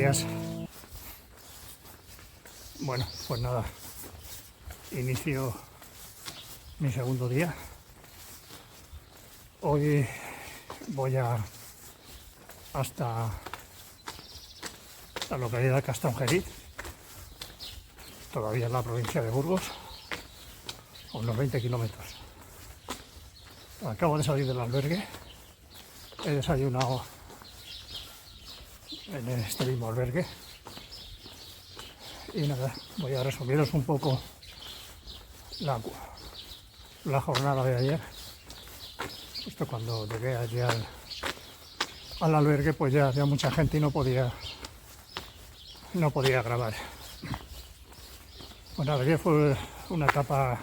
días. Bueno, pues nada, inicio mi segundo día. Hoy voy hasta la localidad de Castrongeriz, todavía en la provincia de Burgos, a unos 20 kilómetros. Acabo de salir del albergue, he desayunado en este mismo albergue y nada, voy a resumiros un poco la jornada de ayer. Justo cuando llegué allí al albergue, pues ya había mucha gente y no podía grabar. Bueno, ayer fue una etapa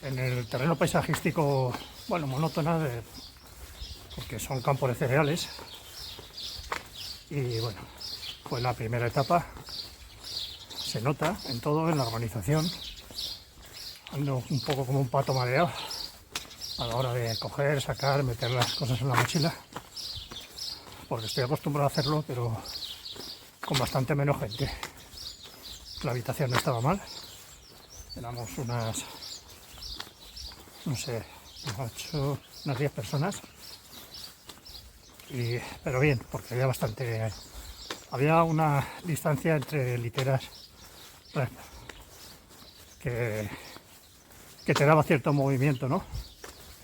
en el terreno paisajístico, bueno, monótona, porque son campos de cereales. Y bueno, pues la primera etapa se nota en todo, en la organización. Ando un poco como un pato mareado a la hora de coger, sacar, meter las cosas en la mochila, porque estoy acostumbrado a hacerlo, pero con bastante menos gente. La habitación no estaba mal, éramos unas, no sé, unas 10 personas, pero bien, porque había una distancia entre literas que te daba cierto movimiento, ¿no?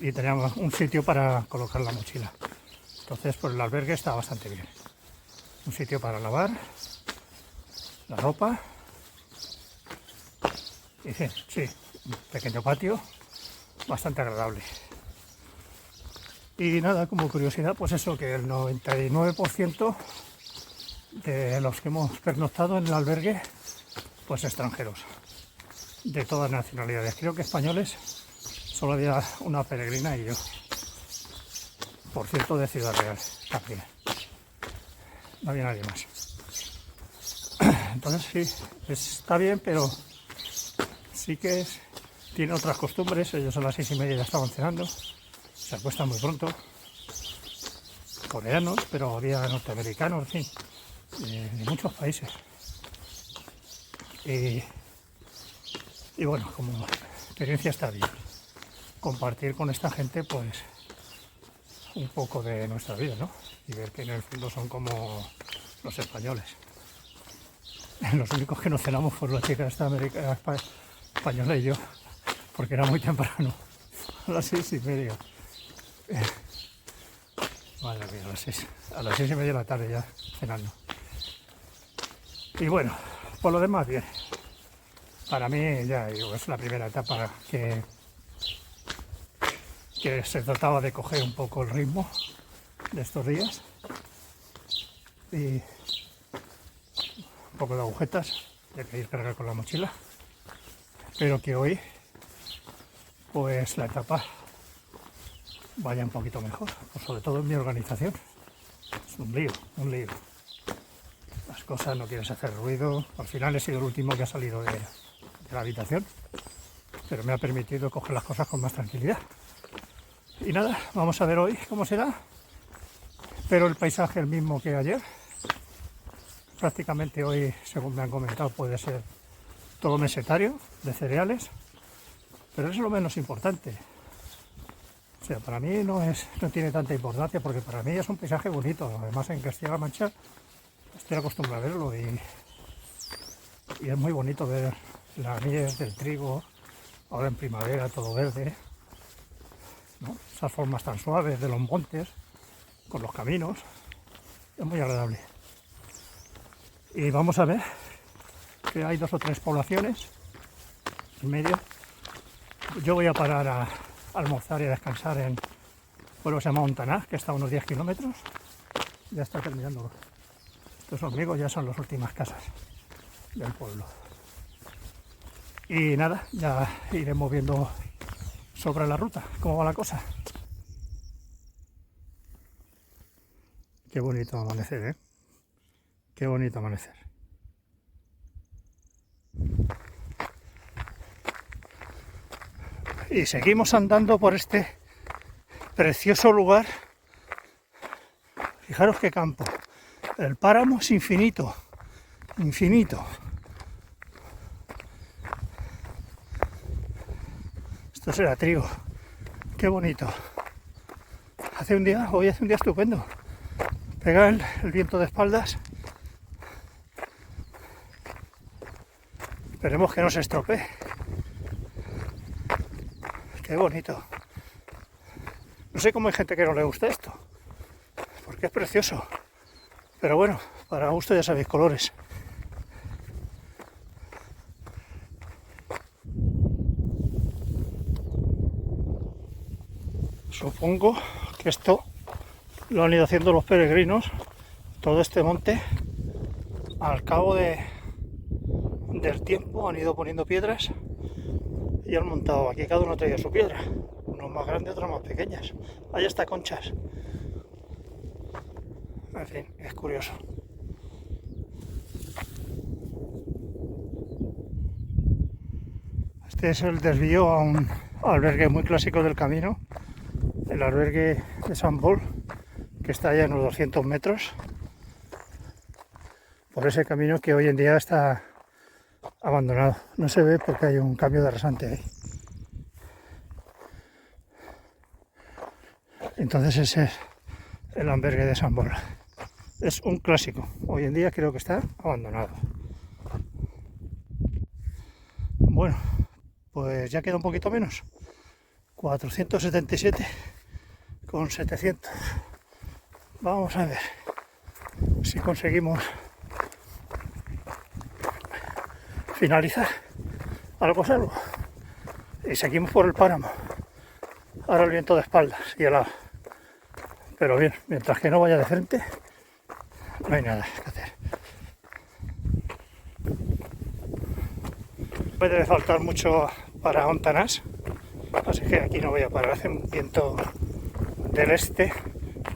Y teníamos un sitio para colocar la mochila. Entonces, pues el albergue está bastante bien. Un sitio para lavar la ropa. Y sí, un pequeño patio bastante agradable. Y nada, como curiosidad, pues eso, que el 99% de los que hemos pernoctado en el albergue, pues extranjeros, de todas nacionalidades. Creo que españoles solo había una peregrina y yo, por cierto, de Ciudad Real también. No había nadie más. Entonces sí, está bien, pero sí que tiene otras costumbres. Ellos a las 6:30 ya estaban cenando, se acuestan muy pronto. Coreanos, pero había norteamericanos, en fin, de muchos países. Y bueno, como experiencia está bien. Compartir con esta gente, pues, un poco de nuestra vida, ¿no? Y ver que en el fondo son como los españoles. Los únicos que no cenamos fueron la chica esta española y yo, porque era muy temprano, a las 6:30. Madre mía, a las 6:30 de la tarde ya cenando. Y bueno, por lo demás, bien. Para mí, ya digo, es la primera etapa que se trataba de coger un poco el ritmo de estos días. Y un poco de agujetas, de que ir cargar con la mochila. Pero que hoy, pues la etapa vaya un poquito mejor, pues sobre todo en mi organización. Es un lío. Las cosas, no quieres hacer ruido. Al final he sido el último que ha salido de la habitación, pero me ha permitido coger las cosas con más tranquilidad. Y nada, vamos a ver hoy cómo será, pero el paisaje el mismo que ayer. Prácticamente hoy, según me han comentado, puede ser todo mesetario de cereales, pero es lo menos importante. O sea, para mí no tiene tanta importancia, porque para mí es un paisaje bonito. Además, en Castilla-La Mancha estoy acostumbrado a verlo y es muy bonito ver las mies del trigo, ahora en primavera, todo verde, ¿no? Esas formas tan suaves de los montes, con los caminos, es muy agradable. Y vamos a ver que hay 2 o 3 poblaciones en medio. Yo voy a parar a almorzar y a descansar en un pueblo que se llama Montaná, que está a unos 10 kilómetros. Ya está terminando. Estos hormigos ya son las últimas casas del pueblo. Y nada, ya iremos viendo sobre la ruta cómo va la cosa. Qué bonito amanecer, ¿eh? Qué bonito amanecer. Y seguimos andando por este precioso lugar. Fijaros qué campo. El páramo es infinito, infinito. Esto será trigo. Qué bonito. Hoy hace un día estupendo. Pega el viento de espaldas. Esperemos que no se estropee. Qué bonito. No sé cómo hay gente que no le gusta esto, porque es precioso. Pero bueno, para gusto ya sabéis, colores. Supongo que esto lo han ido haciendo los peregrinos, todo este monte, al cabo del tiempo han ido poniendo piedras y han montado aquí, cada uno ha traído su piedra, unos más grandes, otros más pequeñas. Ahí está Conchas. En fin, es curioso. Este es el desvío a un albergue muy clásico del camino, el albergue de San Bol, que está allá a unos 200 metros, por ese camino que hoy en día está abandonado. No se ve porque hay un cambio de rasante ahí. Entonces ese es el albergue de San Bol. Es un clásico. Hoy en día creo que está abandonado. Bueno, pues ya queda un poquito menos. 477 con 700. Vamos a ver si conseguimos finalizar algo salvo. Y seguimos por el páramo. Ahora el viento de espaldas y helado. Pero bien, mientras que no vaya de frente, no hay nada que hacer. Me debe faltar mucho para Ontanás, así que aquí no voy a parar. Hace un viento del este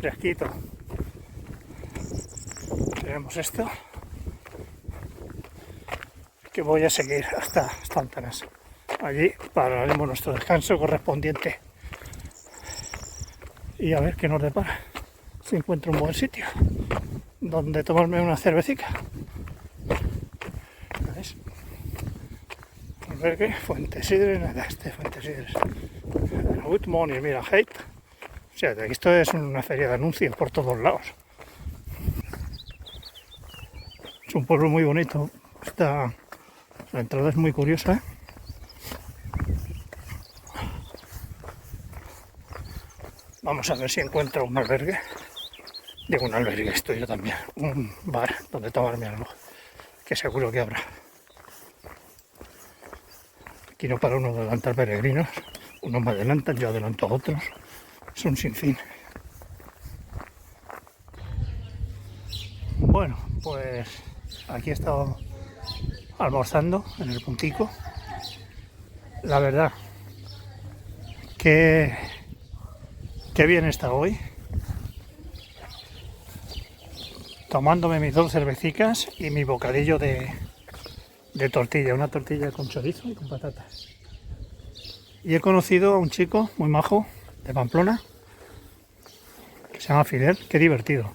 fresquito. Tenemos esto, que voy a seguir hasta Ontanás. Allí pararemos nuestro descanso correspondiente y a ver qué nos depara, si encuentro un buen sitio donde tomarme una cervecita. ¿Ves? Albergue Fuentesidre, nada, Fuentesidre. Good morning, mira, hate. O sea, esto es una feria de anuncios por todos lados. Es un pueblo muy bonito. La entrada es muy curiosa. Vamos a ver si encuentro un albergue. Digo, un albergue, estoy yo también. Un bar donde tomarme algo, que seguro que habrá. Aquí no para uno adelantar peregrinos. Unos me adelantan, yo adelanto a otros. Es un sinfín. Bueno, pues aquí he estado almorzando en el puntico. La verdad que bien está hoy. Tomándome mis 2 cervecitas y mi bocadillo de tortilla, una tortilla con chorizo y con patatas. Y he conocido a un chico muy majo de Pamplona que se llama Fidel. Qué divertido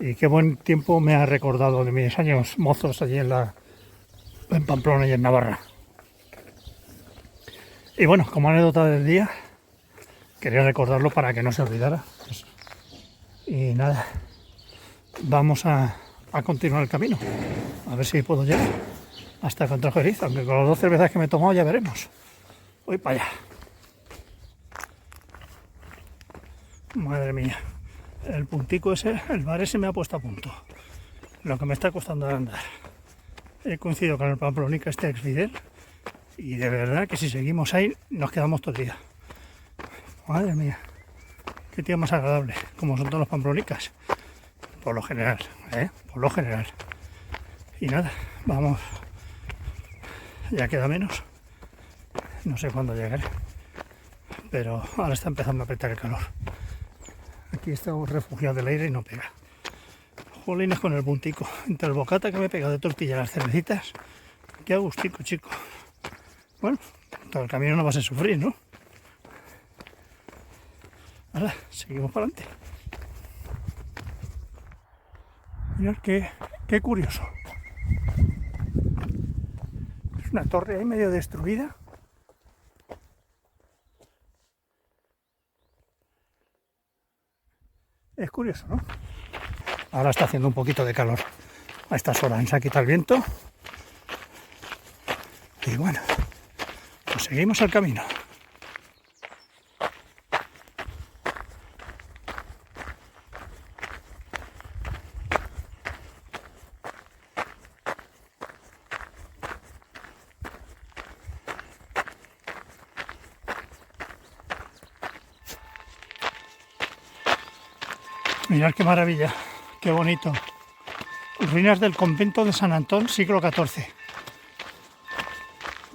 y qué buen tiempo me ha recordado de mis años mozos allí en Pamplona y en Navarra. Y bueno, como anécdota del día, quería recordarlo para que no se olvidara. Y nada, vamos a continuar el camino, a ver si puedo llegar hasta Contrajeriz, aunque con las 2 cervezas que me he tomado ya veremos. Voy para allá. Madre mía, el puntico ese, el bar ese me ha puesto a punto. Lo que me está costando de andar. He coincidido con el Pamplonica este ex Fidel y de verdad que si seguimos ahí nos quedamos todo el día. Madre mía, qué tío más agradable, como son todos los pamplonicas. Por lo general, por lo general. Y nada, vamos. Ya queda menos. No sé cuándo llegaré. Pero ahora está empezando a apretar el calor. Aquí estamos refugiados del aire y no pega. Jolines con el puntico. Entre el bocata que me he pegado de tortilla y las cervecitas. Qué agustico, chico. Bueno, todo el camino no vas a sufrir, ¿no? Ahora, seguimos para adelante. Mirad qué curioso. Es una torre ahí medio destruida. Es curioso, ¿no? Ahora está haciendo un poquito de calor a estas horas. Se ha quitado el viento. Y bueno, pues seguimos el camino. Mirad qué maravilla, qué bonito. Ruinas del convento de San Antón, siglo XIV.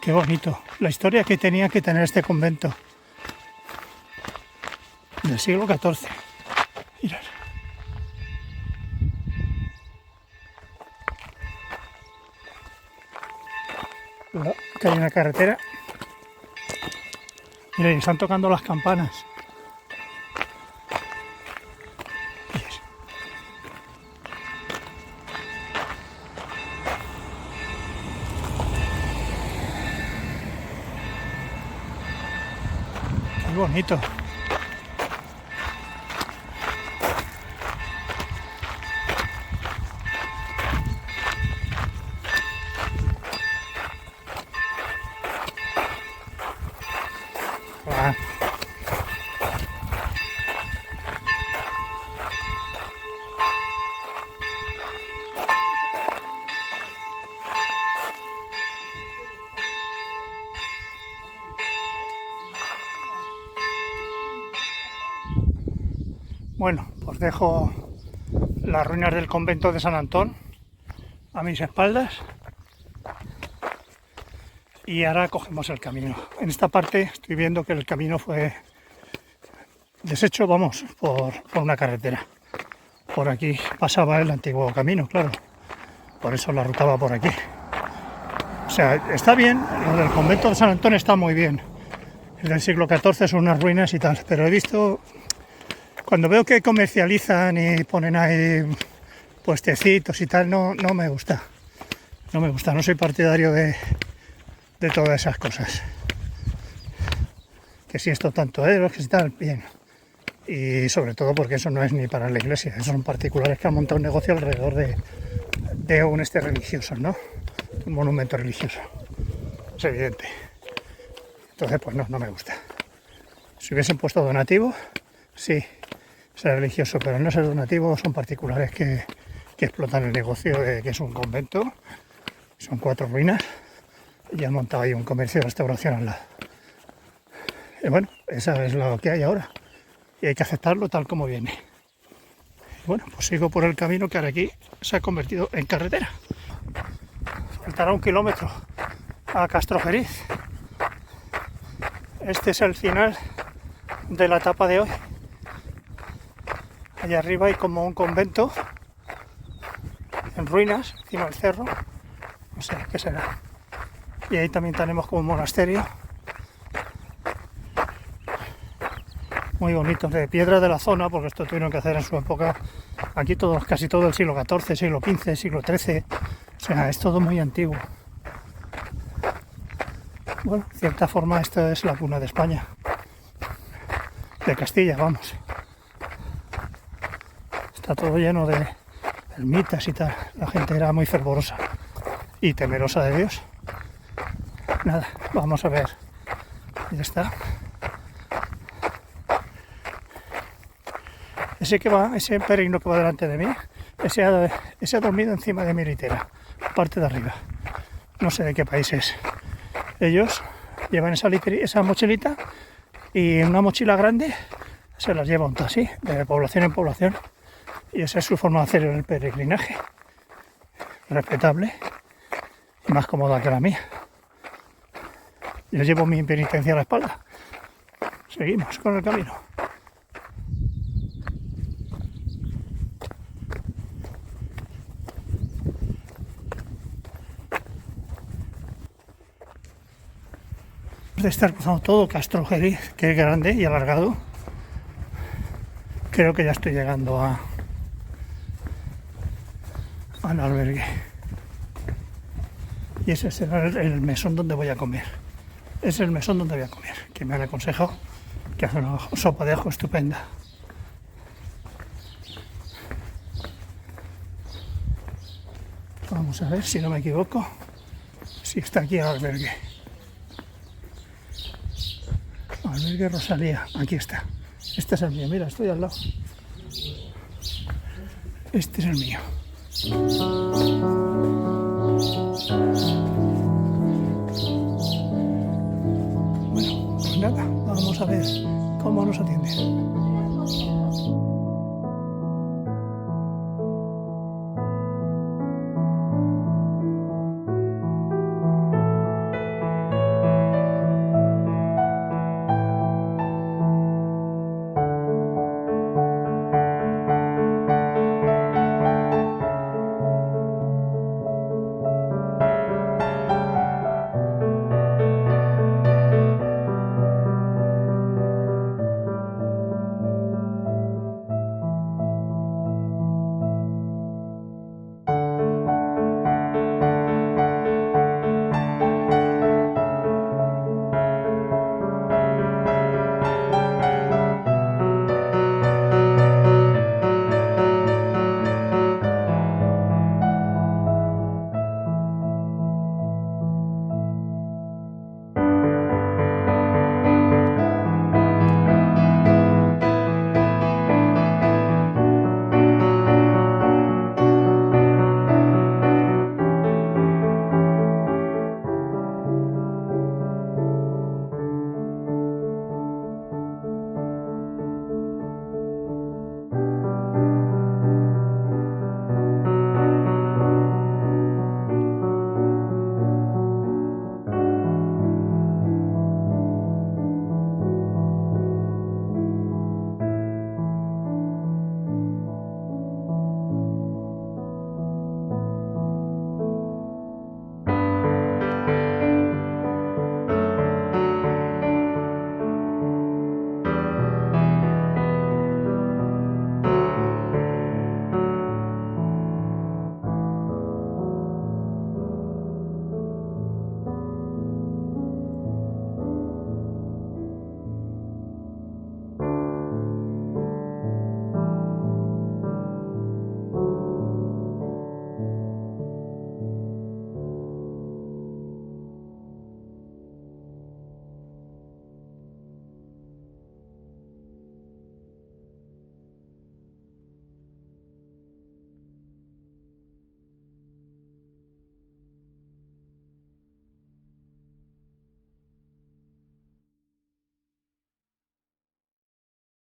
Qué bonito. La historia que tenía que tener este convento del siglo XIV. Mirad. Cuidado, que hay una carretera. Mirad, están tocando las campanas. Qué bonito. Ah. Bueno, pues dejo las ruinas del convento de San Antón a mis espaldas y ahora cogemos el camino. En esta parte estoy viendo que el camino fue deshecho, vamos, por una carretera. Por aquí pasaba el antiguo camino, claro. Por eso la ruta va por aquí. O sea, está bien, lo del convento de San Antón está muy bien. El del siglo XIV son unas ruinas y tal, pero he visto... Cuando veo que comercializan y ponen ahí puestecitos y tal, no me gusta. No me gusta, no soy partidario de todas esas cosas. Que si esto tanto es, que si tal, bien. Y sobre todo porque eso no es ni para la iglesia, esos son particulares que han montado un negocio alrededor de un religioso, ¿no? Un monumento religioso. Es evidente. Entonces, pues no me gusta. Si hubiesen puesto donativo, sí. Es religioso, pero no es el donativo, son particulares que explotan el negocio de que es un convento, son 4 ruinas y han montado ahí un comercio de restauración al lado. Y bueno, esa es lo que hay ahora y hay que aceptarlo tal como viene. Y bueno, pues sigo por el camino que ahora aquí se ha convertido en carretera. Faltará 1 kilómetro a Castrojeriz. Este es el final de la etapa de hoy. Allá arriba hay como un convento en ruinas, encima del cerro, no sé qué será. Y ahí también tenemos como un monasterio muy bonito, de piedra de la zona, porque esto tuvieron que hacer en su época, aquí casi todo el siglo XIV, siglo XV, siglo XIII, o sea, es todo muy antiguo. Bueno, de cierta forma esta es la cuna de España, de Castilla, vamos. Está todo lleno de ermitas y tal. La gente era muy fervorosa y temerosa de Dios. Nada, vamos a ver. Ya está. Ese peregrino que va delante de mí, ese ha dormido encima de mi litera, parte de arriba. No sé de qué país es. Ellos llevan esa mochilita y una mochila grande se las lleva un taxi de población en población. Y esa es su forma de hacer el peregrinaje. Respetable y más cómoda que la mía. Yo llevo mi penitencia a la espalda. Seguimos con el camino. De estar cruzando todo Castrojeriz, que es grande y alargado, creo que ya estoy llegando al albergue. Y ese será el mesón donde voy a comer. Es el mesón donde voy a comer, que me han aconsejado que hace una sopa de ajo estupenda. Vamos a ver si no me equivoco, si está aquí el albergue. Albergue Rosalía, aquí está. Este es el mío, mira, estoy al lado. Este es el mío. Bueno, pues nada, vamos a ver cómo nos atiende.